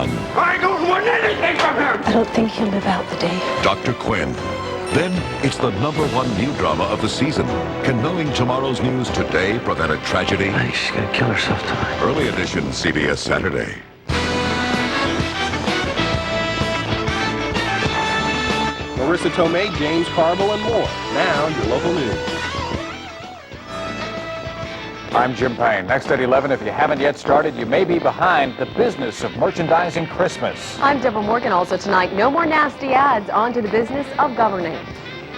son. I don't want anything from him! I don't think he'll live out the day. Dr. Quinn. Then it's the #1 new drama of the season. Can knowing tomorrow's news today prevent a tragedy? I think she's gonna kill herself tonight. Early edition, CBS Saturday. Marissa Tomei, James Carville, and more. Now, your local news. I'm Jim Payne. Next at 11, if you haven't yet started, you may be behind the business of merchandising Christmas. I'm Deborah Morgan. Also tonight, no more nasty ads. On to the business of governing.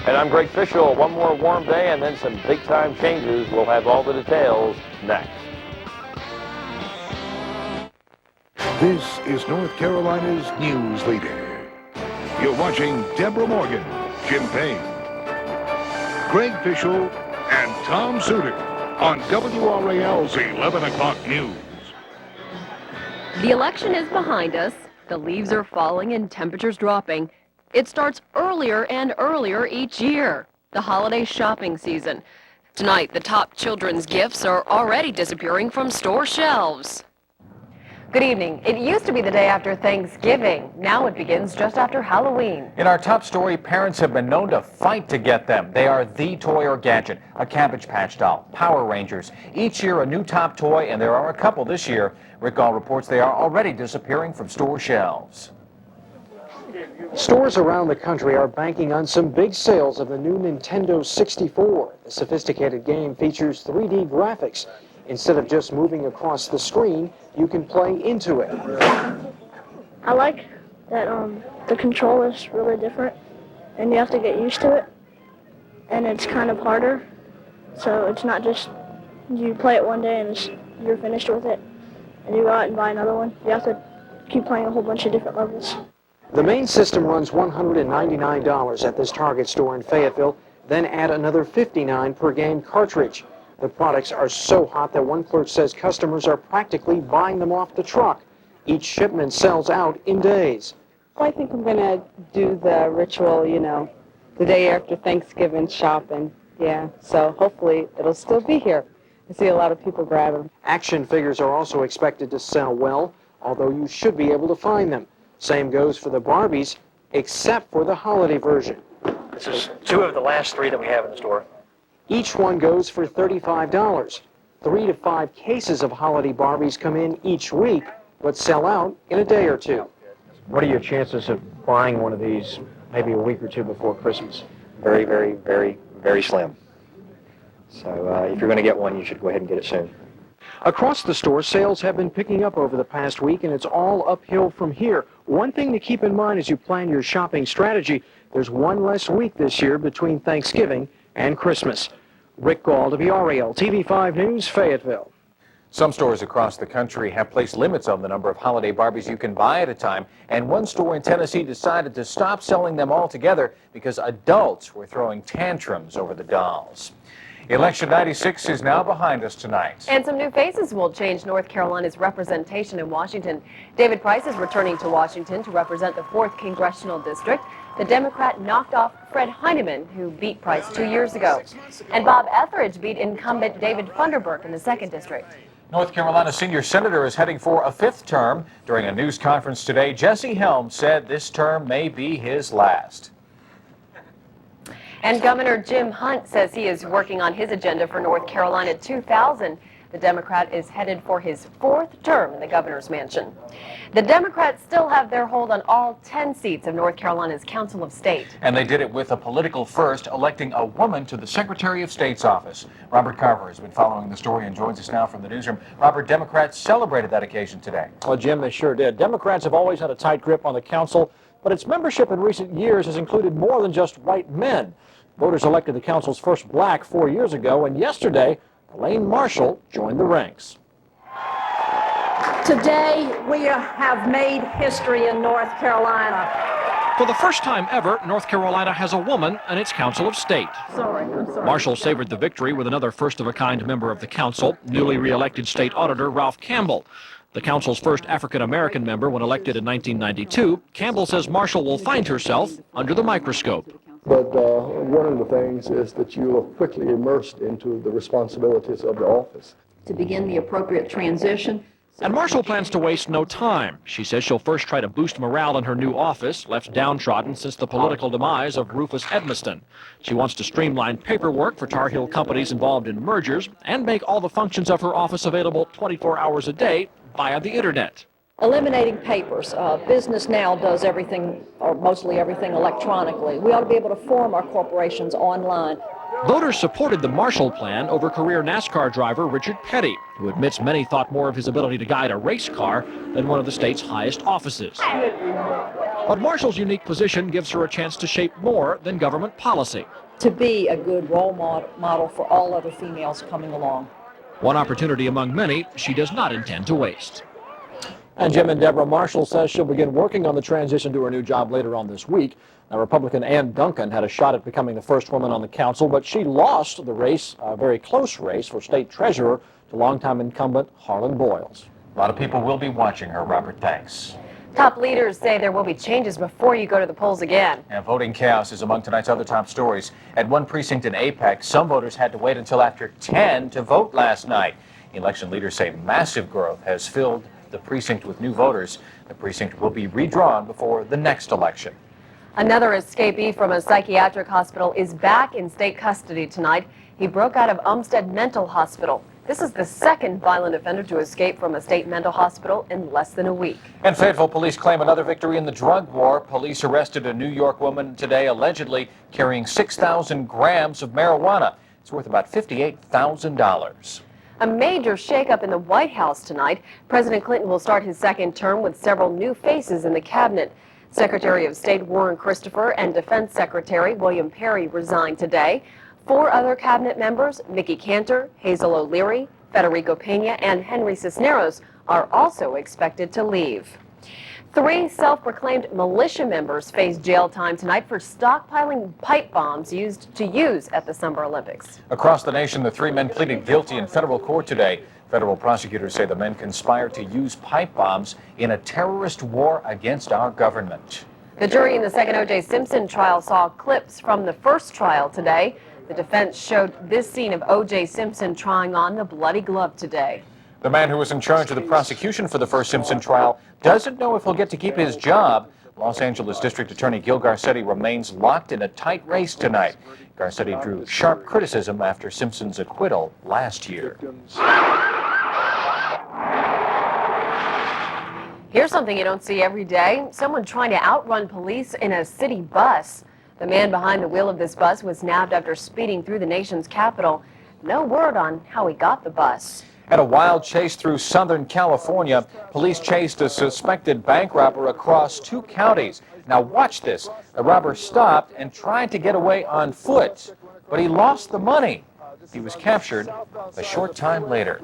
And I'm Greg Fishel. One more warm day and then some big-time changes. We'll have all the details next. This is North Carolina's news leader. You're watching Deborah Morgan, Jim Payne, Greg Fishel, and Tom Suter on WRAL's 11 o'clock news. The election is behind us. The leaves are falling and temperatures dropping. It starts earlier and earlier each year, the holiday shopping season. Tonight, the top children's gifts are already disappearing from store shelves. Good evening. It used to be the day after Thanksgiving. Now it begins just after Halloween. In our top story, parents have been known to fight to get them. They are the toy or gadget, a Cabbage Patch doll, Power Rangers. Each year a new top toy, and there are a couple this year. Rick Gall reports they are already disappearing from store shelves. Stores around the country are banking on some big sales of the new Nintendo 64. The sophisticated game features 3D graphics. Instead of just moving across the screen, you can play into it. I like that the controller's really different, and you have to get used to it, and it's kind of harder. So it's not just you play it one day and you're finished with it, and you go out and buy another one. You have to keep playing a whole bunch of different levels. The main system runs $199 at this Target store in Fayetteville, then add another $59 per game cartridge. The products are so hot that one clerk says customers are practically buying them off the truck. Each shipment sells out in days. I think I'm going to do the ritual, you know, the day after Thanksgiving shopping. Yeah, so hopefully it'll still be here. I see a lot of people grab them. Action figures are also expected to sell well, although you should be able to find them. Same goes for the Barbies, except for the holiday version. This is 2 of the last 3 that we have in the store. Each one goes for $35. 3 to 5 cases of holiday Barbies come in each week, but sell out in a day or 2. What are your chances of buying one of these maybe a week or 2 before Christmas? Very, very, very, very slim. So if you're going to get one, you should go ahead and get it soon. Across the store, sales have been picking up over the past week, and it's all uphill from here. One thing to keep in mind as you plan your shopping strategy, there's one less week this year between Thanksgiving and Christmas. Rick Gall, WRAL TV 5 News, Fayetteville. Some stores across the country have placed limits on the number of holiday Barbies you can buy at a time, and one store in Tennessee decided to stop selling them altogether because adults were throwing tantrums over the dolls. Election 96 is now behind us tonight. And some new faces will change North Carolina's representation in Washington. David Price is returning to Washington to represent the 4th Congressional District. The Democrat knocked off Fred Heineman, who beat Price 2 years ago. And Bob Etheridge beat incumbent David Funderburk in the 2nd District. North Carolina senior senator is heading for a 5th term. During a news conference today, Jesse Helms said this term may be his last. And Governor Jim Hunt says he is working on his agenda for North Carolina 2000. The Democrat is headed for his 4th term in the governor's mansion. The Democrats still have their hold on all 10 seats of North Carolina's Council of State. And they did it with a political first, electing a woman to the Secretary of State's office. Robert Carver has been following the story and joins us now from the newsroom. Robert, Democrats celebrated that occasion today. Well, Jim, they sure did. Democrats have always had a tight grip on the council, but its membership in recent years has included more than just white men. Voters elected the council's first black 4 years ago, and yesterday, Elaine Marshall joined the ranks. Today, we have made history in North Carolina. For the first time ever, North Carolina has a woman in its Council of State. I'm sorry. Marshall savored the victory with another first-of-a-kind member of the council, newly re-elected state auditor Ralph Campbell. The council's first African-American member when elected in 1992, Campbell says Marshall will find herself under the microscope. But one of the things is that you are quickly immersed into the responsibilities of the office. To begin the appropriate transition And Marshall plans to waste no time. She says she'll first try to boost morale in her new office, left downtrodden since the political demise of Rufus Edmiston. She wants to streamline paperwork for Tar Heel companies involved in mergers and make all the functions of her office available 24 hours a day via the internet. Eliminating papers. Business now does everything, or mostly everything, electronically. We ought to be able to form our corporations online. Voters supported the Marshall Plan over career NASCAR driver Richard Petty, who admits many thought more of his ability to guide a race car than one of the state's highest offices. But Marshall's unique position gives her a chance to shape more than government policy. To be a good role model for all other females coming along. One opportunity among many she does not intend to waste. And Jim and Deborah Marshall says she'll begin working on the transition to her new job later on this week. Now, Republican Ann Duncan had a shot at becoming the first woman on the council, but she lost the race, a very close race for state treasurer, to longtime incumbent Harlan Boyles. A lot of people will be watching her. Robert, thanks. Top leaders say there will be changes before you go to the polls again. And voting chaos is among tonight's other top stories. At one precinct in Apex, some voters had to wait until after 10 to vote last night. Election leaders say massive growth has filled the precinct with new voters. The precinct will be redrawn before the next election. Another escapee from a psychiatric hospital is back in state custody tonight. He broke out of Umstead Mental Hospital. This is the second violent offender to escape from a state mental hospital in less than a week. And Fayetteville police claim another victory in the drug war. Police arrested a New York woman today allegedly carrying 6,000 grams of marijuana. It's worth about $58,000. A major shakeup in the White House tonight. President Clinton will start his second term with several new faces in the cabinet. Secretary of State Warren Christopher and Defense Secretary William Perry resigned today. 4 other cabinet members, Mickey Cantor, Hazel O'Leary, Federico Pena, and Henry Cisneros, are also expected to leave. 3 self-proclaimed militia members face jail time tonight for stockpiling pipe bombs used at the Summer Olympics. Across the nation, the 3 men pleaded guilty in federal court today. Federal prosecutors say the men conspired to use pipe bombs in a terrorist war against our government. The jury in the second O.J. Simpson trial saw clips from the first trial today. The defense showed this scene of O.J. Simpson trying on the bloody glove today. The man who was in charge of the prosecution for the first Simpson trial doesn't know if he'll get to keep his job. Los Angeles District Attorney Gil Garcetti remains locked in a tight race tonight. Garcetti drew sharp criticism after Simpson's acquittal last year. Here's something you don't see every day. Someone trying to outrun police in a city bus. The man behind the wheel of this bus was nabbed after speeding through the nation's capital. No word on how he got the bus. At a wild chase through Southern California, police chased a suspected bank robber across 2 counties. Now watch this. The robber stopped and tried to get away on foot, but he lost the money. He was captured a short time later.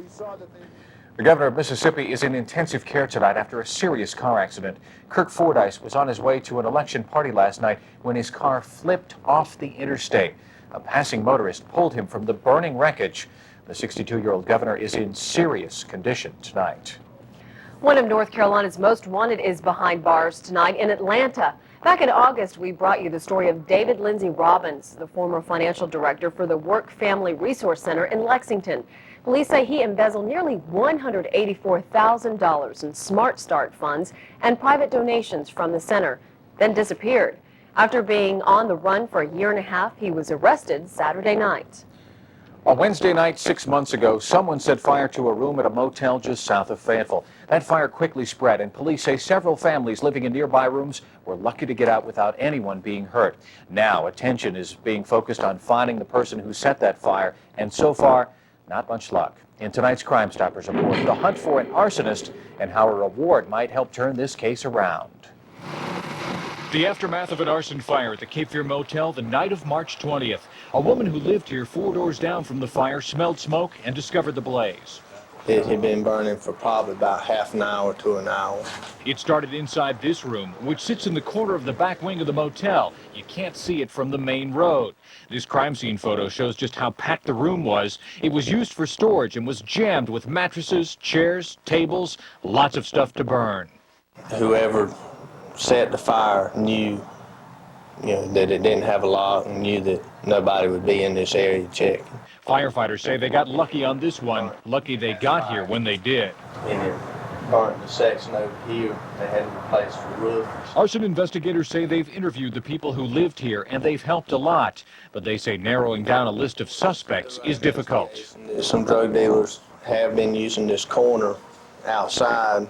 The governor of Mississippi is in intensive care tonight after a serious car accident. Kirk Fordyce was on his way to an election party last night when his car flipped off the interstate. A passing motorist pulled him from the burning wreckage. The 62-year-old governor is in serious condition tonight. One of North Carolina's most wanted is behind bars tonight in Atlanta. Back in August, we brought you the story of David Lindsey Robbins, the former financial director for the Work Family Resource Center in Lexington. Police say he embezzled nearly $184,000 in Smart Start funds and private donations from the center, then disappeared. After being on the run for a year and a half, he was arrested Saturday night. On Wednesday night 6 months ago, someone set fire to a room at a motel just south of Fayetteville. That fire quickly spread, and police say several families living in nearby rooms were lucky to get out without anyone being hurt. Now, attention is being focused on finding the person who set that fire, and so far, not much luck. In tonight's Crime Stoppers report, the hunt for an arsonist and how a reward might help turn this case around. The aftermath of an arson fire at the Cape Fear Motel the night of March 20th. A woman who lived here 4 doors down from the fire smelled smoke and discovered the blaze. It had been burning for probably about half an hour to an hour. It started inside this room, which sits in the corner of the back wing of the motel. You can't see it from the main road. This crime scene photo shows just how packed the room was. It was used for storage and was jammed with mattresses, chairs, tables, lots of stuff to burn. Whoever set the fire knew, that it didn't have a lock and knew that nobody would be in this area checking. Firefighters say they got lucky on this one. Lucky they got here when they did. And part of the section over here, they had to replace the roof. Arson investigators say they've interviewed the people who lived here, and they've helped a lot. But they say narrowing down a list of suspects is difficult. Some drug dealers have been using this corner outside.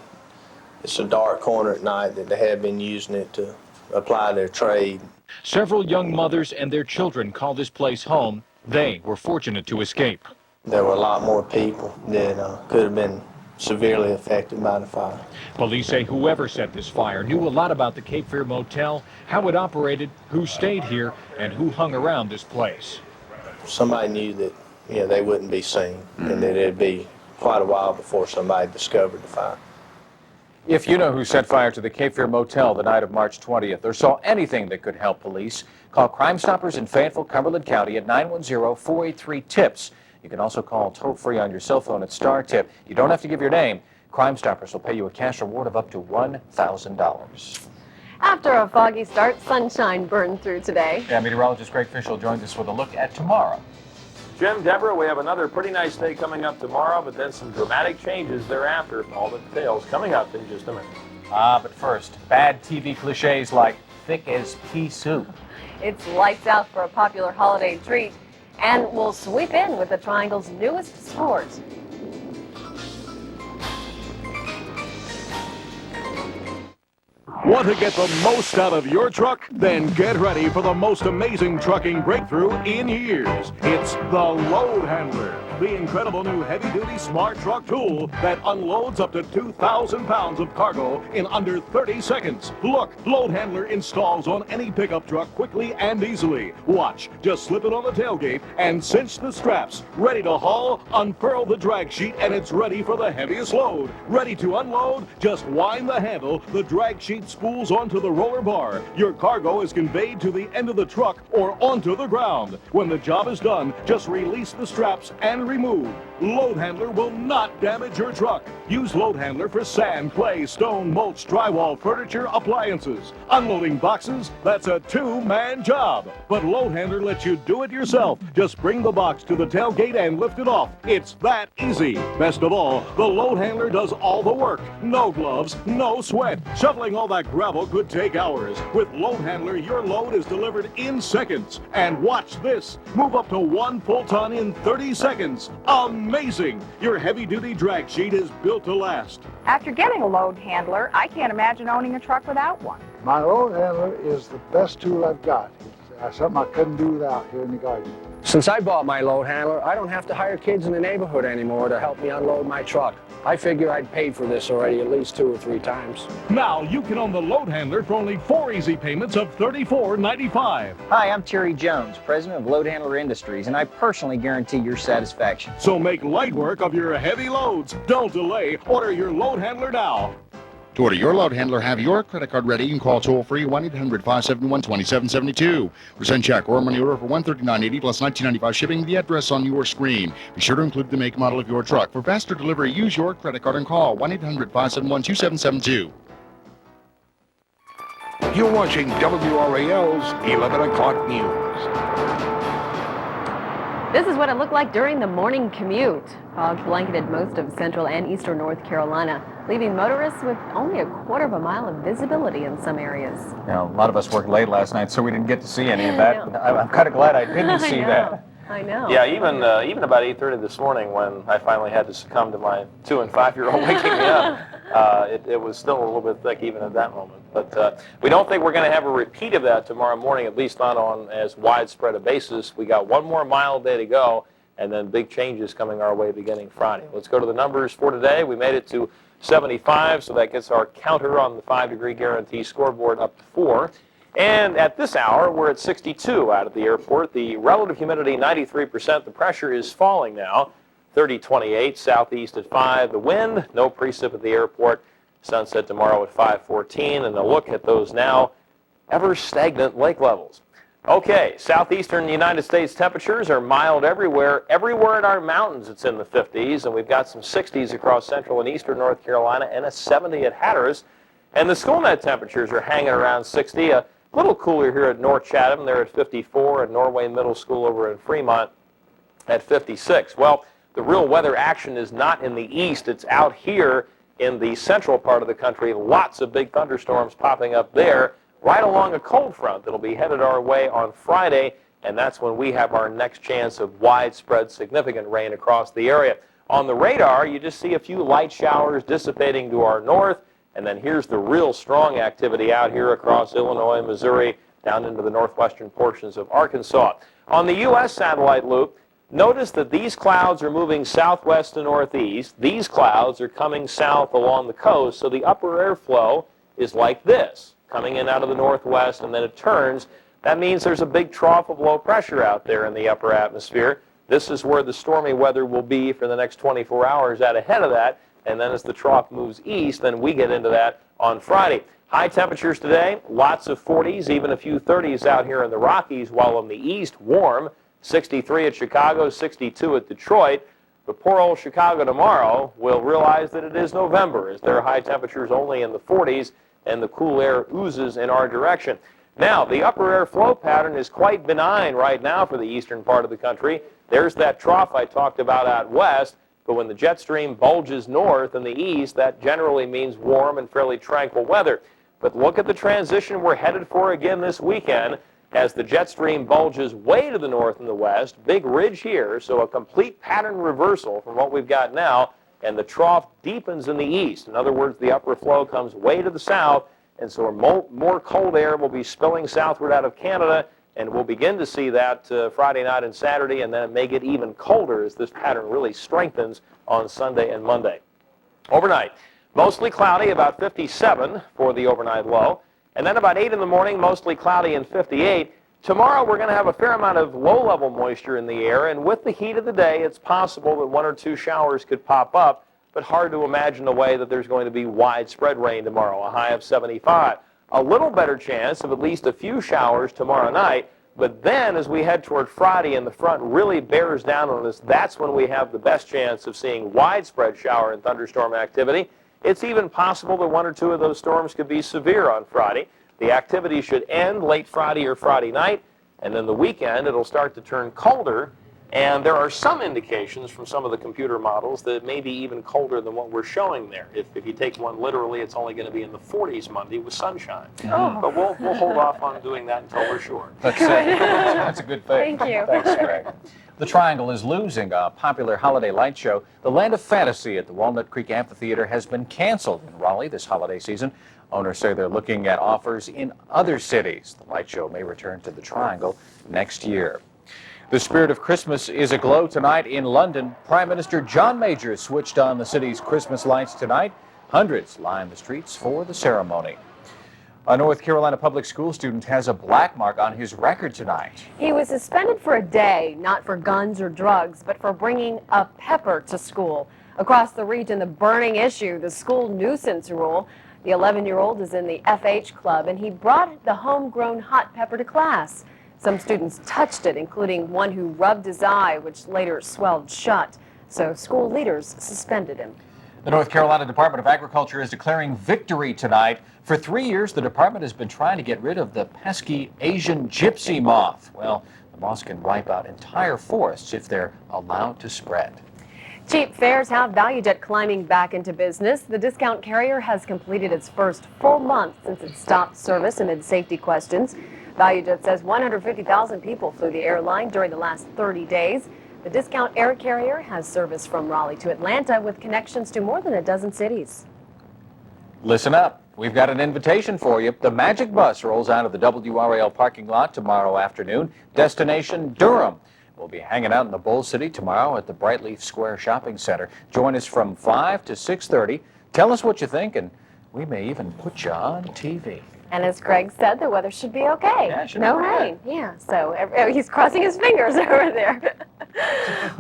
It's a dark corner at night that they have been using it to apply their trade. Several young mothers and their children call this place home. They were fortunate to escape. There were a lot more people that could have been severely affected by the fire. Police say whoever set this fire knew a lot about the Cape Fear Motel, how it operated, who stayed here, and who hung around this place. Somebody knew that they wouldn't be seen, and that it'd be quite a while before somebody discovered the fire. If you know who set fire to the Cape Fear Motel the night of March 20th or saw anything that could help police, call Crime Stoppers in Fayetteville, Cumberland County at 910-483-TIPS. You can also call toll-free on your cell phone at Star Tip. You don't have to give your name. Crime Stoppers will pay you a cash reward of up to $1,000. After a foggy start, sunshine burned through today. Yeah, meteorologist Greg Fishel joins us with a look at tomorrow. Jim, Deborah, we have another pretty nice day coming up tomorrow, but then some dramatic changes thereafter. All the details coming up in just a minute. But first, bad TV cliches like thick as pea soup. It's lights out for a popular holiday treat, and we'll sweep in with the Triangle's newest sport. Want to get the most out of your truck? Then get ready for the most amazing trucking breakthrough in years. It's the Load Handler, the incredible new heavy-duty smart truck tool that unloads up to 2,000 pounds of cargo in under 30 seconds. Look, Load Handler installs on any pickup truck quickly and easily. Watch, just slip it on the tailgate and cinch the straps. Ready to haul? Unfurl the drag sheet and it's ready for the heaviest load. Ready to unload? Just wind the handle. The drag sheet spools onto the roller bar. Your cargo is conveyed to the end of the truck or onto the ground. When the job is done, just release the straps and remove. Load Handler will not damage your truck. Use Load Handler for sand, clay, stone, mulch, drywall, furniture, appliances. Unloading boxes, that's a two-man job. But Load Handler lets you do it yourself. Just bring the box to the tailgate and lift it off. It's that easy. Best of all, the Load Handler does all the work. No gloves, no sweat. Shoveling all that gravel could take hours. With Load Handler, your load is delivered in seconds. And watch this. Move up to 1 full ton in 30 seconds. Amazing! Your heavy-duty drag sheet is built to last. After getting a Load Handler, I can't imagine owning a truck without one. My Load Handler is the best tool I've got. It's something I couldn't do without here in the garden. Since I bought my Load Handler, I don't have to hire kids in the neighborhood anymore to help me unload my truck. I figure I'd paid for this already at least 2 or 3 times. Now you can own the Load Handler for only 4 easy payments of $34.95. Hi, I'm Terry Jones, president of Load Handler Industries, and I personally guarantee your satisfaction. So make light work of your heavy loads. Don't delay. Order your Load Handler now. To order your Load Handler, have your credit card ready. You can call toll-free 1-800-571-2772. Or send check or money order for $139.80 plus $19.95 shipping. The address on your screen. Be sure to include the make and model of your truck. For faster delivery, use your credit card and call 1-800-571-2772. You're watching WRAL's 11 o'clock news. This is what it looked like during the morning commute. Fog blanketed most of central and eastern North Carolina, leaving motorists with only a quarter of a mile of visibility in some areas. You know, a lot of us worked late last night, so we didn't get to see any of that. But I'm kind of glad I didn't see that. I know. Yeah, even about 8:30 this morning when I finally had to succumb to my 2- and 5-year-old waking me up, it was still a little bit thick even at that moment. But we don't think we're going to have a repeat of that tomorrow morning, at least not on as widespread a basis. We got 1 more mile day to go, and then big changes coming our way beginning Friday. Let's go to the numbers for today. We made it to 75, so that gets our counter on the 5-degree guarantee scoreboard up to 4. And at this hour, we're at 62 out at the airport. The relative humidity, 93%. The pressure is falling now, 30-28, southeast at 5. The wind, no precip at the airport. Sunset tomorrow at 5:14. And a look at those now ever stagnant lake levels. Okay, southeastern United States temperatures are mild everywhere. Everywhere in our mountains, it's in the 50s. And we've got some 60s across central and eastern North Carolina and a 70 at Hatteras. And the school net temperatures are hanging around 60. A little cooler here at North Chatham. They're at 54, and Norway Middle School over in Fremont at 56. Well, the real weather action is not in the east. It's out here in the central part of the country. Lots of big thunderstorms popping up there right along a cold front that'll be headed our way on Friday, and that's when we have our next chance of widespread significant rain across the area. On the radar, you just see a few light showers dissipating to our north, and then here's the real strong activity out here across Illinois, Missouri, down into the northwestern portions of Arkansas. On the U.S. satellite loop, notice that these clouds are moving southwest to northeast. These clouds are coming south along the coast, so the upper airflow is like this, coming in out of the northwest, and then it turns. That means there's a big trough of low pressure out there in the upper atmosphere. This is where the stormy weather will be for the next 24 hours out ahead of that, and then as the trough moves east, then we get into that on Friday. High temperatures today, lots of 40s, even a few 30s out here in the Rockies, while in the east, warm. 63 at Chicago, 62 at Detroit. But poor old Chicago tomorrow will realize that it is November, as their high temperatures only in the 40s, and the cool air oozes in our direction. Now, the upper air flow pattern is quite benign right now for the eastern part of the country. There's that trough I talked about out west, but when the jet stream bulges north in the east, that generally means warm and fairly tranquil weather. But look at the transition we're headed for again this weekend as the jet stream bulges way to the north and the west. Big ridge here, so a complete pattern reversal from what we've got now, and the trough deepens in the east. In other words, the upper flow comes way to the south, and so more cold air will be spilling southward out of Canada, and we'll begin to see that Friday night and Saturday, and then it may get even colder as this pattern really strengthens on Sunday and Monday. Overnight, mostly cloudy, about 57 for the overnight low. And then about 8 in the morning, mostly cloudy and 58. Tomorrow, we're going to have a fair amount of low-level moisture in the air, and with the heat of the day, it's possible that 1 or 2 showers could pop up, but hard to imagine a way that there's going to be widespread rain tomorrow, a high of 75. A little better chance of at least a few showers tomorrow night, but then as we head toward Friday and the front really bears down on us, that's when we have the best chance of seeing widespread shower and thunderstorm activity. It's even possible that 1 or 2 of those storms could be severe on Friday. The activity should end late Friday or Friday night, and then the weekend it'll start to turn colder, and there are some indications from some of the computer models that it may be even colder than what we're showing there. If you take one literally, it's only going to be in the 40s Monday with sunshine. Oh. But we'll hold off on doing that until we're sure. That's a good thing. Thank you. Thanks, Greg. The Triangle is losing a popular holiday light show. The Land of Fantasy at the Walnut Creek Amphitheater has been canceled in Raleigh this holiday season. Owners say they're looking at offers in other cities. The light show may return to the Triangle next year. The spirit of Christmas is aglow tonight in London. Prime Minister John Major switched on the city's Christmas lights tonight. Hundreds line the streets for the ceremony. A North Carolina public school student has a black mark on his record tonight. He was suspended for a day, not for guns or drugs, but for bringing a pepper to school. Across the region, the burning issue, the school nuisance rule. The 11-year-old is in the FH club, and he brought the homegrown hot pepper to class. Some students touched it, including one who rubbed his eye, which later swelled shut. So school leaders suspended him. The North Carolina Department of Agriculture is declaring victory tonight. For 3 years, the department has been trying to get rid of the pesky Asian gypsy moth. Well, the moths can wipe out entire forests if they're allowed to spread. Cheap fares have ValueJet climbing back into business. The discount carrier has completed its first full month since it stopped service amid safety questions. ValueJet says 150,000 people flew the airline during the last 30 days. The discount air carrier has service from Raleigh to Atlanta with connections to more than a dozen cities. Listen up. We've got an invitation for you. The Magic Bus rolls out of the WRAL parking lot tomorrow afternoon. Destination Durham. We'll be hanging out in the Bull City tomorrow at the Brightleaf Square Shopping Center. Join us from 5 to 6:30. Tell us what you think, and we may even put you on TV. And as Greg said, the weather should be okay. Yeah, should no be rain. Yeah, so he's crossing his fingers over there.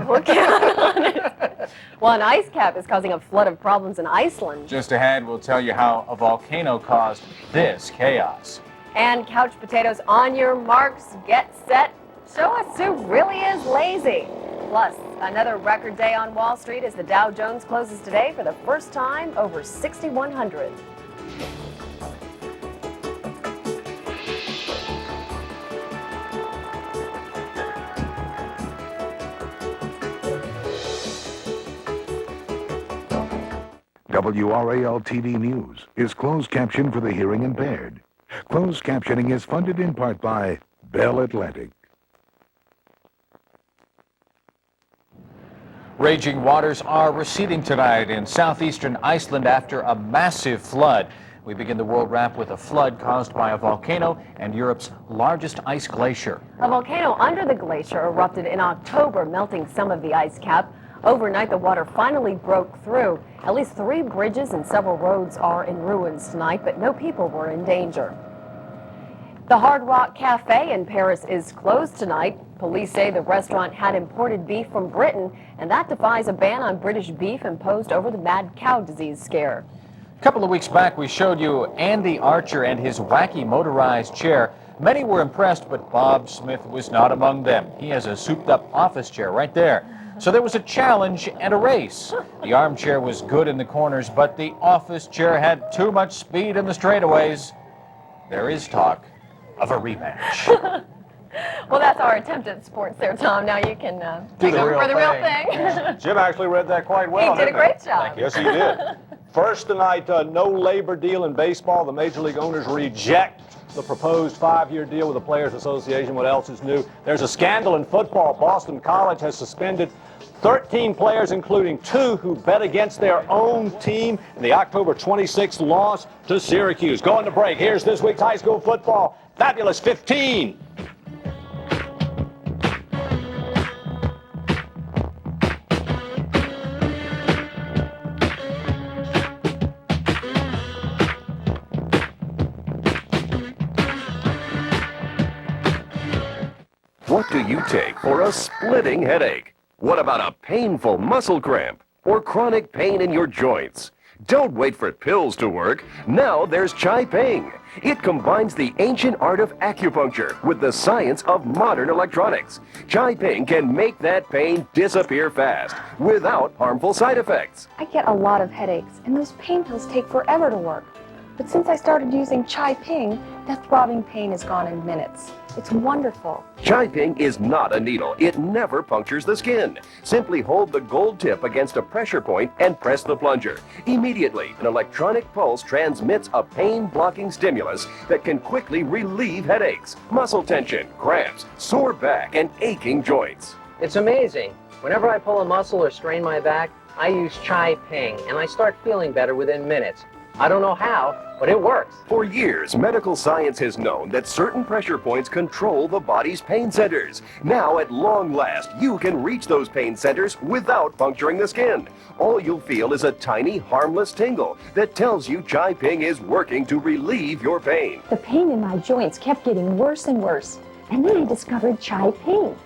We'll count on it. Well, an ice cap is causing a flood of problems in Iceland. Just ahead, we'll tell you how a volcano caused this chaos. And couch potatoes on your marks, get set. Show us who really is lazy. Plus, another record day on Wall Street as the Dow Jones closes today for the first time over 6,100. WRAL TV News is closed caption for the hearing impaired. Closed captioning is funded in part by Bell Atlantic. Raging waters are receding tonight in southeastern Iceland after a massive flood. We begin the world wrap with a flood caused by a volcano and Europe's largest ice glacier. A volcano under the glacier erupted in October, melting some of the ice cap. Overnight, the water finally broke through. At least 3 bridges and several roads are in ruins tonight, but no people were in danger. The Hard Rock Cafe in Paris is closed tonight. Police say the restaurant had imported beef from Britain, and that defies a ban on British beef imposed over the mad cow disease scare. A couple of weeks back, we showed you Andy Archer and his wacky motorized chair. Many were impressed, but Bob Smith was not among them. He has a souped-up office chair right there. So there was a challenge and a race. The armchair was good in the corners, but the office chair had too much speed in the straightaways. There is talk of a rematch. Well, that's our attempt at sports there, Tom. Now you can take over for the real thing. Jim actually read that quite well. He did a great job. Yes, he did. First tonight, no labor deal in baseball. The Major League owners reject the proposed 5-year deal with the Players Association. What else is new? There's a scandal in football. Boston College has suspended 13 players, including 2 who bet against their own team in the October 26th loss to Syracuse. Going to break. Here's this week's high school football. Fabulous 15. What do you take for a splitting headache? What about a painful muscle cramp or chronic pain in your joints? Don't wait for pills to work. Now there's Chai Ping. It combines the ancient art of acupuncture with the science of modern electronics. Chai Ping can make that pain disappear fast without harmful side effects. I get a lot of headaches, and those pain pills take forever to work. But since I started using Chai Ping, that throbbing pain is gone in minutes. It's wonderful. Chai Ping is not a needle. It never punctures the skin. Simply hold the gold tip against a pressure point and press the plunger. Immediately, an electronic pulse transmits a pain-blocking stimulus that can quickly relieve headaches, muscle tension, cramps, sore back, and aching joints. It's amazing. Whenever I pull a muscle or strain my back, I use Chai Ping, and I start feeling better within minutes. I don't know how, but it works. For years, medical science has known that certain pressure points control the body's pain centers. Now, at long last, you can reach those pain centers without puncturing the skin. All you'll feel is a tiny, harmless tingle that tells you Chai Ping is working to relieve your pain. The pain in my joints kept getting worse and worse. And then I discovered Chai Ping.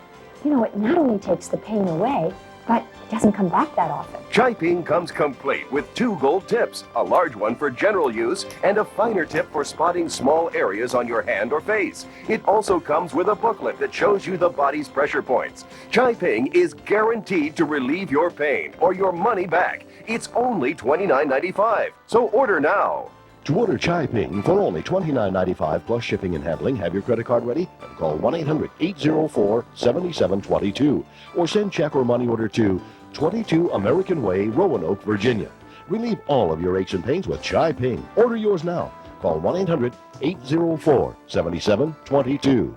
You know, it not only takes the pain away, but it doesn't come back that often. Chai Ping comes complete with 2 gold tips, a large one for general use and a finer tip for spotting small areas on your hand or face. It also comes with a booklet that shows you the body's pressure points. Chai Ping is guaranteed to relieve your pain or your money back. It's only $29.95, so order now. To order Chai Ping for only $29.95 plus shipping and handling, have your credit card ready and call 1-800-804-7722 or send check or money order to 22 American Way, Roanoke, Virginia. Relieve all of your aches and pains with Chai Ping. Order yours now. Call 1-800-804-7722.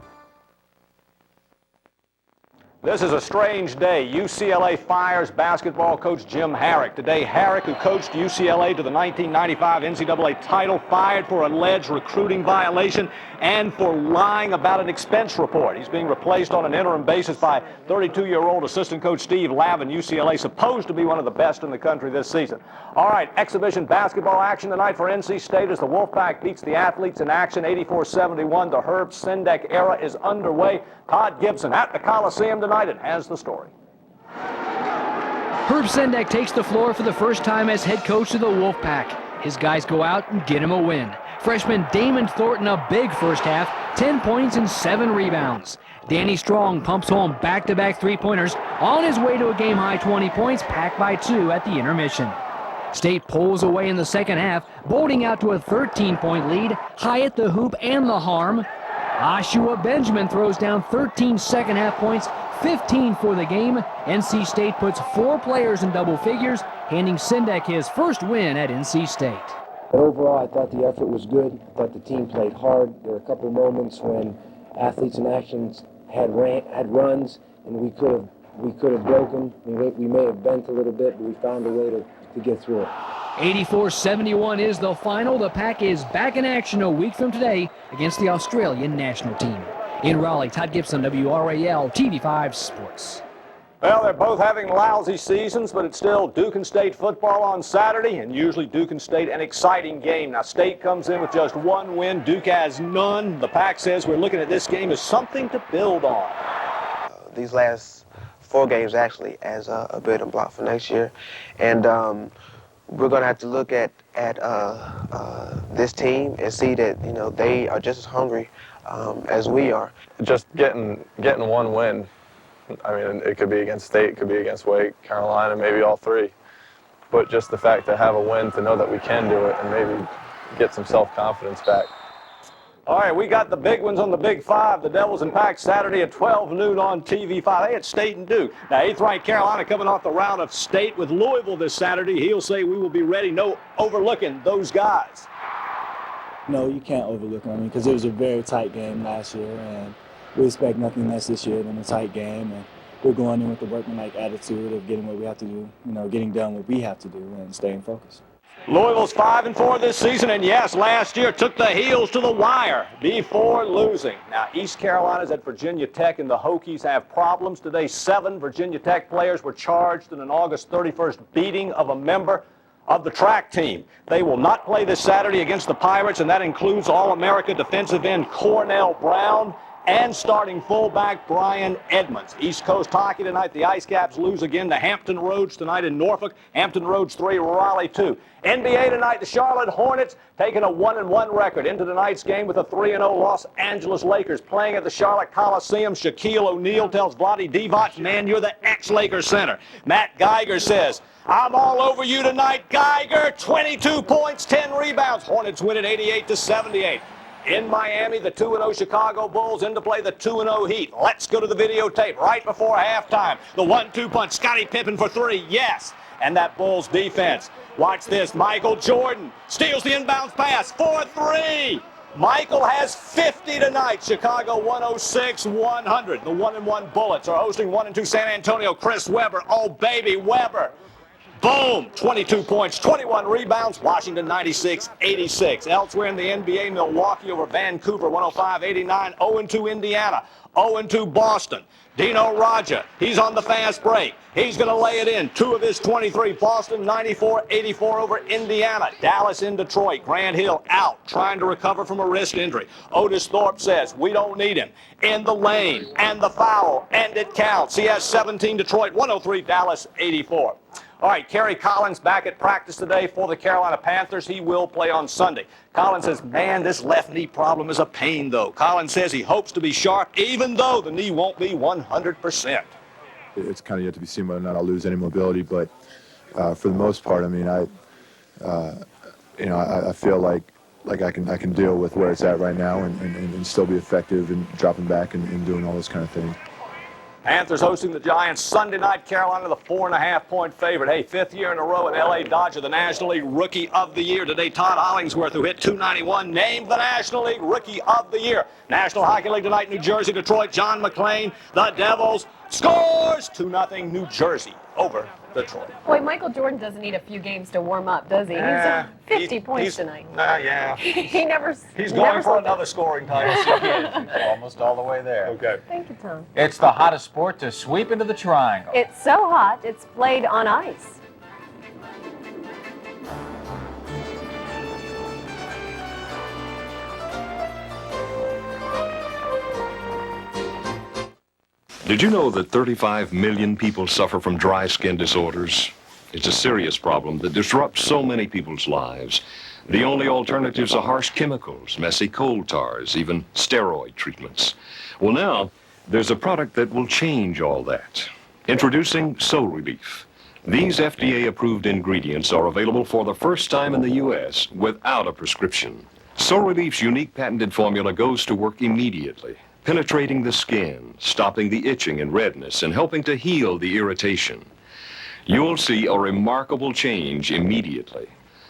This is a strange day. UCLA fires basketball coach Jim Harrick. Today, Harrick, who coached UCLA to the 1995 NCAA title, fired for alleged recruiting violation and for lying about an expense report. He's being replaced on an interim basis by 32-year-old assistant coach Steve Lavin. UCLA supposed to be one of the best in the country this season. All right, exhibition basketball action tonight for NC State as the Wolfpack beats the Athletes in action 84-71. The Herb Sendek era is underway. Todd Gibson at the Coliseum tonight and has the story. Herb Sendek takes the floor for the first time as head coach of the Wolfpack. His guys go out and get him a win. Freshman Damon Thornton a big first half, 10 points and 7 rebounds. Danny Strong pumps home back-to-back three-pointers on his way to a game-high 20 points, packed by 2 at the intermission. State pulls away in the second half, bolting out to a 13-point lead, high at the hoop and the harm. Ashua Benjamin throws down 13 second-half points, 15 for the game. NC State puts 4 players in double figures. handing Sendek his first win at NC State. Overall, I thought the effort was good. I thought the team played hard. There were a couple of moments when athletes in actions had runs, and we could have broken. We may have bent a little bit, but we found a way to get through it. 84-71 is the final. The Pack is back in action a week from today against the Australian national team. In Raleigh, Todd Gibson, WRAL TV5 Sports. Well, they're both having lousy seasons, but it's still Duke and State football on Saturday, and usually Duke and State an exciting game. Now, State comes in with just one win. Duke has none. The Pack says we're looking at this game as something to build on. These last 4 games actually as a building block for next year, and we're going to have to look at this team and see that they are just as hungry as we are. Just getting one win. I mean, it could be against State, it could be against Wake, Carolina, maybe all 3. But just the fact to have a win, to know that we can do it, and maybe get some self-confidence back. All right, we got the big ones on the Big 5. The Devils and Pack Saturday at 12 noon on TV5. They had State and Duke. Now, 8th-ranked Carolina coming off the round of State with Louisville this Saturday. He'll say we will be ready, no overlooking those guys. No, you can't overlook them, because it was a very tight game last year, and we expect nothing less this year than a tight game, and we're going in with the workmanlike attitude of getting what we have to do, getting done what we have to do and staying focused. Louisville's 5-4 this season, and yes, last year took the heels to the wire before losing. Now, East Carolina's at Virginia Tech, and the Hokies have problems. Today, 7 Virginia Tech players were charged in an August 31st beating of a member of the track team. They will not play this Saturday against the Pirates, and that includes All-America defensive end Cornell Brown and starting fullback Brian Edmonds. East Coast hockey tonight. The Ice Caps lose again to Hampton Roads tonight in Norfolk. Hampton Roads 3, Raleigh 2. NBA tonight, the Charlotte Hornets taking a 1-1 record into tonight's game with a 3-0 Los Angeles Lakers playing at the Charlotte Coliseum. Shaquille O'Neal tells Vlade Divac, man, you're the ex-Lakers center. Matt Geiger says, I'm all over you tonight, Geiger. 22 points, 10 rebounds. Hornets win it 88-78. In Miami, the 2-0 Chicago Bulls in to play the 2-0 Heat. Let's go to the videotape right before halftime. The 1-2 punch, Scottie Pippen for 3, yes. And that Bulls defense. Watch this, Michael Jordan steals the inbounds pass for 3. Michael has 50 tonight. Chicago 106-100. The 1-1 Bullets are hosting 1-2 San Antonio. Chris Webber, oh baby, Webber. Boom! 22 points, 21 rebounds. Washington 96-86. Elsewhere in the NBA, Milwaukee over Vancouver 105-89. 0-2 Indiana. 0-2 Boston. Dino Raja, he's on the fast break. He's going to lay it in. 2 of his 23. Boston 94-84 over Indiana. Dallas in Detroit. Grant Hill out, trying to recover from a wrist injury. Otis Thorpe says, we don't need him. In the lane, and the foul, and it counts. He has 17, Detroit 103, Dallas 84. All right, Kerry Collins back at practice today for the Carolina Panthers. He will play on Sunday. Collins says, man, this left knee problem is a pain, though. Collins says he hopes to be sharp, even though the knee won't be 100%. It's kind of yet to be seen whether or not I'll lose any mobility, but for the most part, I mean, I feel like I can deal with where it's at right now and still be effective in dropping back and doing all those kind of things. Panthers hosting the Giants Sunday night. Carolina, the 4.5-point favorite. Hey, 5th year in a row, an L.A. Dodger, the National League Rookie of the Year. Today, Todd Hollingsworth, who hit .291, named the National League Rookie of the Year. National Hockey League tonight, New Jersey, Detroit. John McClain, the Devils, scores 2-0 New Jersey over Detroit. Boy, Michael Jordan doesn't need a few games to warm up, does he? He's at 50 points tonight. Yeah. He's going for another scoring title. Almost all the way there. Okay. Thank you, Tom. It's the hottest sport to sweep into the triangle. It's so hot, it's played on ice. Did you know that 35 million people suffer from dry skin disorders? It's a serious problem that disrupts so many people's lives. The only alternatives are harsh chemicals, messy coal tars, even steroid treatments. Well, now, there's a product that will change all that. Introducing Soul Relief. These FDA-approved ingredients are available for the first time in the U.S. without a prescription. Soul Relief's unique patented formula goes to work immediately, penetrating the skin, stopping the itching and redness, and helping to heal the irritation. You'll see a remarkable change immediately.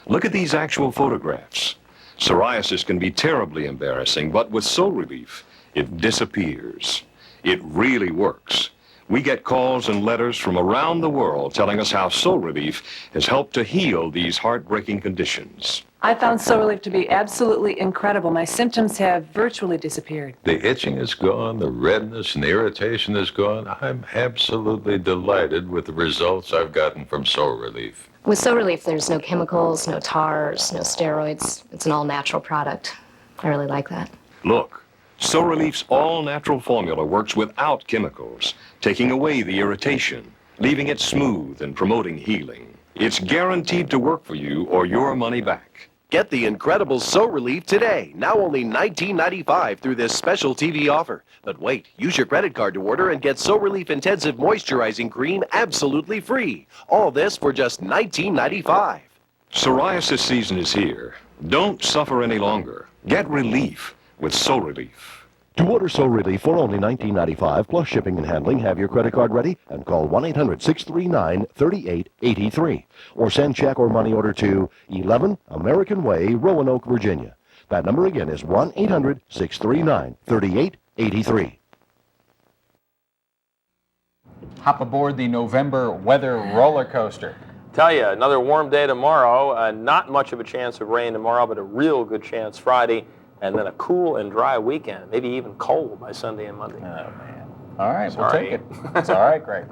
Look at these actual photographs. Psoriasis can be terribly embarrassing, but with Soul Relief, it disappears. It really works. We get calls and letters from around the world telling us how Soul Relief has helped to heal these heartbreaking conditions. I found Soul Relief to be absolutely incredible. My symptoms have virtually disappeared. The itching is gone, the redness and the irritation is gone. I'm absolutely delighted with the results I've gotten from Soul Relief. With Soul Relief, there's no chemicals, no tars, no steroids. It's an all-natural product. I really like that. Look, Soul Relief's all-natural formula works without chemicals, taking away the irritation, leaving it smooth and promoting healing. It's guaranteed to work for you or your money back. Get the incredible Soul Relief today, now only $19.95 through this special TV offer. But wait, use your credit card to order and get Soul Relief Intensive Moisturizing Cream absolutely free. All this for just $19.95. Psoriasis season is here. Don't suffer any longer. Get relief with Soul Relief. To order Soul Relief for only $19.95 plus shipping and handling, have your credit card ready and call 1-800-639-3883 or send check or money order to 11 American Way, Roanoke, Virginia. That number again is 1-800-639-3883. Hop aboard the November weather roller coaster. Tell you, another warm day tomorrow. Not much of a chance of rain tomorrow, but a real good chance Friday. And then a cool and dry weekend, maybe even cold by Sunday and Monday. Oh, man. All right, Sorry. We'll take it. It's all right, Greg.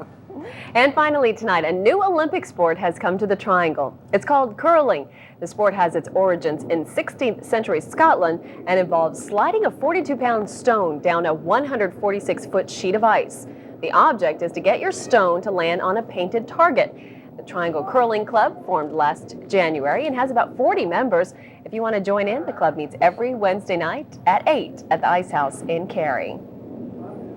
And finally tonight, a new Olympic sport has come to the Triangle. It's called curling. The sport has its origins in 16th century Scotland and involves sliding a 42-pound stone down a 146-foot sheet of ice. The object is to get your stone to land on a painted target. The Triangle Curling Club formed last January and has about 40 members. If you want to join in, the club meets every Wednesday night at 8 at the Ice House in Cary.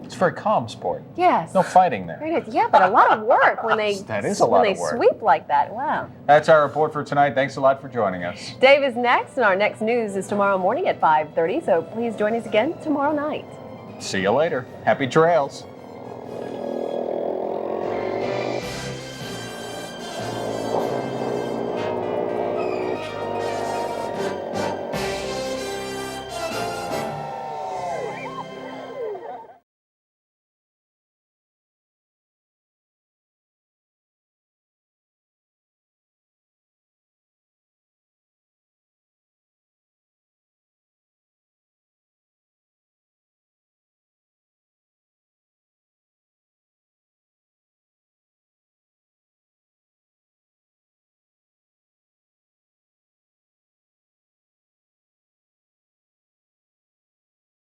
It's a very calm sport. Yes. No fighting there. Very nice. Yeah, but a lot of work when they That is a lot when of they work. sweep like that. Wow. That's our report for tonight. Thanks a lot for joining us. Dave is next, and our next news is tomorrow morning at 5:30. So please join us again tomorrow night. See you later. Happy trails.